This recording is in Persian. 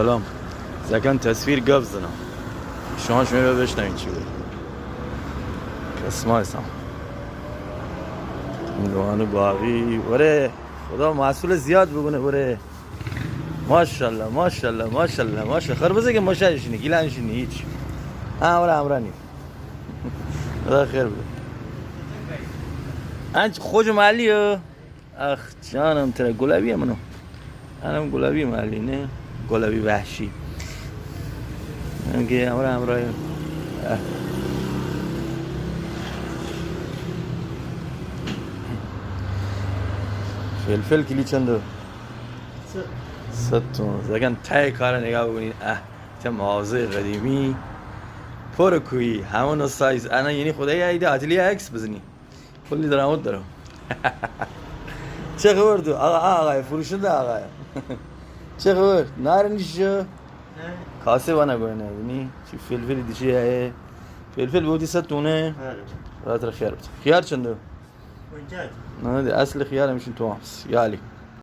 سلام. اذا كان تصویر قفزنا شما رو بشنوین چی بود. اسمع سام دوانو باقی وره خدا محصول زیاد بگونه وره. ماشاءالله ماشاءالله ماشاءالله ماشاءالله خربزه که ماشاءالله گیلانشینی هیچ وره امرانی خدا خیر بده. انچ خوش محلی اخ جانم ترا گلابیه منو انم گلابی محلی نه گلابی وحشی که امراه فلفل کلی چنده؟ 100 تومن. زگن تای کار نگاه بکنین چه مغازه قدیمی پر کویی همون سایز انا یعنی خدای ایده اتلیه اکس بزنی کلی درآمد داره. چه خبر تو آقای فروشنده آقای چه خبر نارنجی کاسه بنا گوینه ببینی چی فلفل دیشه فلفل بودی 100 تومنه رات خیار خیار چنده؟ نه اصل خیار میشین تو همس یالی